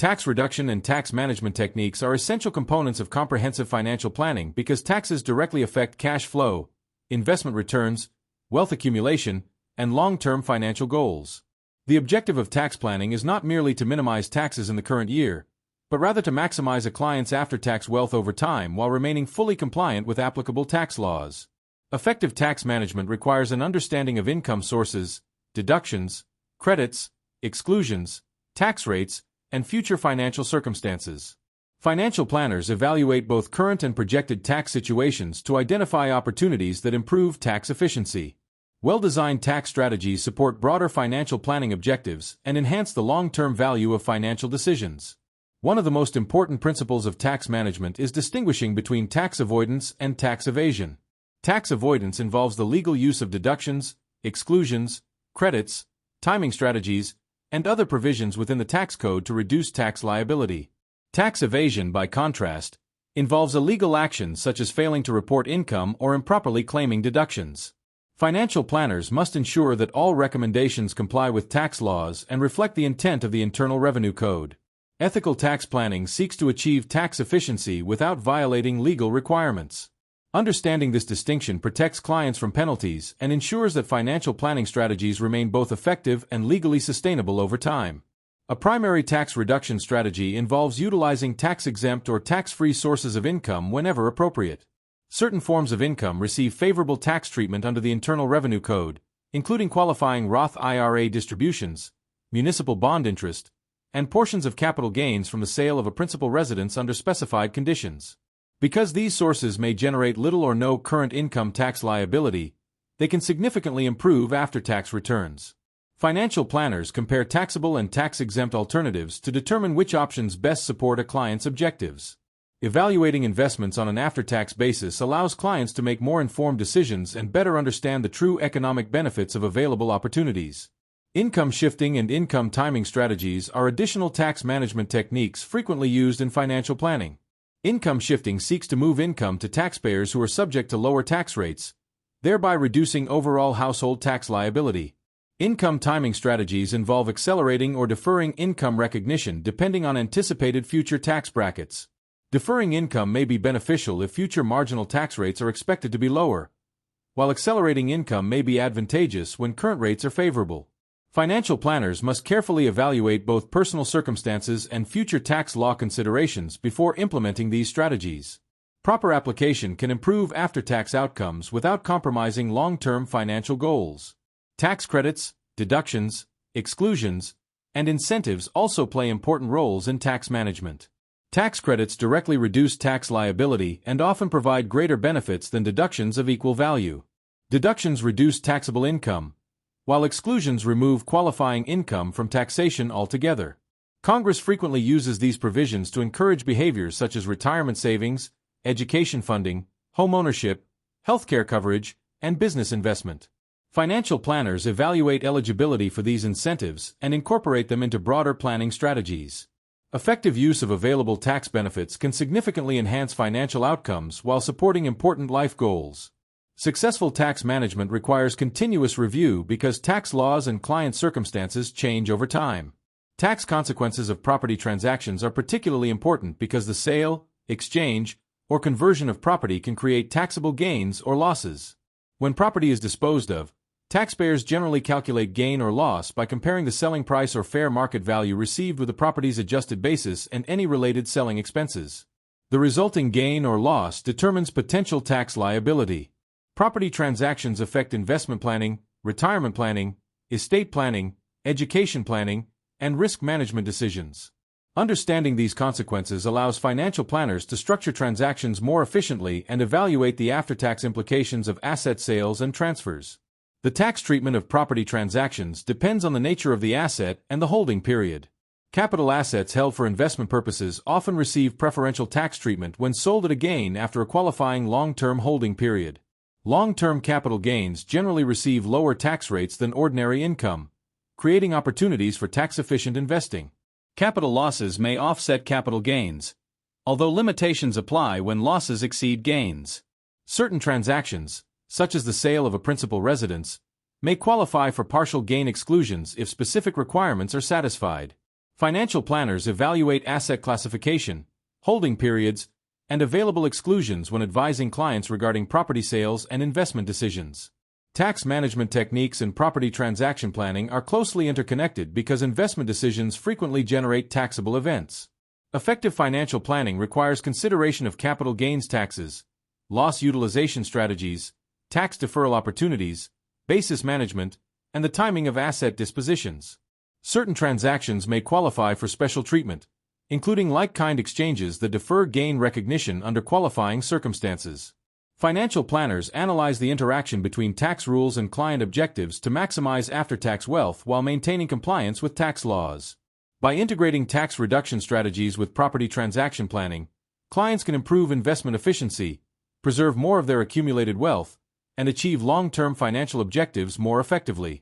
Tax reduction and tax management techniques are essential components of comprehensive financial planning because taxes directly affect cash flow, investment returns, wealth accumulation, and long-term financial goals. The objective of tax planning is not merely to minimize taxes in the current year, but rather to maximize a client's after-tax wealth over time while remaining fully compliant with applicable tax laws. Effective tax management requires an understanding of income sources, deductions, credits, exclusions, tax rates, and future financial circumstances. Financial planners evaluate both current and projected tax situations to identify opportunities that improve tax efficiency. Well-designed tax strategies support broader financial planning objectives and enhance the long-term value of financial decisions. One of the most important principles of tax management is distinguishing between tax avoidance and tax evasion. Tax avoidance involves the legal use of deductions, exclusions, credits, timing strategies, and other provisions within the tax code to reduce tax liability. Tax evasion, by contrast, involves illegal actions such as failing to report income or improperly claiming deductions. Financial planners must ensure that all recommendations comply with tax laws and reflect the intent of the Internal Revenue Code. Ethical tax planning seeks to achieve tax efficiency without violating legal requirements. Understanding this distinction protects clients from penalties and ensures that financial planning strategies remain both effective and legally sustainable over time. A primary tax reduction strategy involves utilizing tax-exempt or tax-free sources of income whenever appropriate. Certain forms of income receive favorable tax treatment under the Internal Revenue Code, including qualifying Roth IRA distributions, municipal bond interest, and portions of capital gains from the sale of a principal residence under specified conditions. Because these sources may generate little or no current income tax liability, they can significantly improve after-tax returns. Financial planners compare taxable and tax-exempt alternatives to determine which options best support a client's objectives. Evaluating investments on an after-tax basis allows clients to make more informed decisions and better understand the true economic benefits of available opportunities. Income shifting and income timing strategies are additional tax management techniques frequently used in financial planning. Income shifting seeks to move income to taxpayers who are subject to lower tax rates, thereby reducing overall household tax liability. Income timing strategies involve accelerating or deferring income recognition depending on anticipated future tax brackets. Deferring income may be beneficial if future marginal tax rates are expected to be lower, while accelerating income may be advantageous when current rates are favorable. Financial planners must carefully evaluate both personal circumstances and future tax law considerations before implementing these strategies. Proper application can improve after-tax outcomes without compromising long-term financial goals. Tax credits, deductions, exclusions, and incentives also play important roles in tax management. Tax credits directly reduce tax liability and often provide greater benefits than deductions of equal value. Deductions reduce taxable income, while exclusions remove qualifying income from taxation altogether. Congress frequently uses these provisions to encourage behaviors such as retirement savings, education funding, home ownership, healthcare coverage, and business investment. Financial planners evaluate eligibility for these incentives and incorporate them into broader planning strategies. Effective use of available tax benefits can significantly enhance financial outcomes while supporting important life goals. Successful tax management requires continuous review because tax laws and client circumstances change over time. Tax consequences of property transactions are particularly important because the sale, exchange, or conversion of property can create taxable gains or losses. When property is disposed of, taxpayers generally calculate gain or loss by comparing the selling price or fair market value received with the property's adjusted basis and any related selling expenses. The resulting gain or loss determines potential tax liability. Property transactions affect investment planning, retirement planning, estate planning, education planning, and risk management decisions. Understanding these consequences allows financial planners to structure transactions more efficiently and evaluate the after-tax implications of asset sales and transfers. The tax treatment of property transactions depends on the nature of the asset and the holding period. Capital assets held for investment purposes often receive preferential tax treatment when sold at a gain after a qualifying long-term holding period. Long-term capital gains generally receive lower tax rates than ordinary income, creating opportunities for tax-efficient investing. Capital losses may offset capital gains, although limitations apply when losses exceed gains. Certain transactions, such as the sale of a principal residence, may qualify for partial gain exclusions if specific requirements are satisfied. Financial planners evaluate asset classification, holding periods, and available exclusions when advising clients regarding property sales and investment decisions. Tax management techniques and property transaction planning are closely interconnected because investment decisions frequently generate taxable events. Effective financial planning requires consideration of capital gains taxes, loss utilization strategies, tax deferral opportunities, basis management, and the timing of asset dispositions. Certain transactions may qualify for special treatment, including like-kind exchanges that defer gain recognition under qualifying circumstances. Financial planners analyze the interaction between tax rules and client objectives to maximize after-tax wealth while maintaining compliance with tax laws. By integrating tax reduction strategies with property transaction planning, clients can improve investment efficiency, preserve more of their accumulated wealth, and achieve long-term financial objectives more effectively.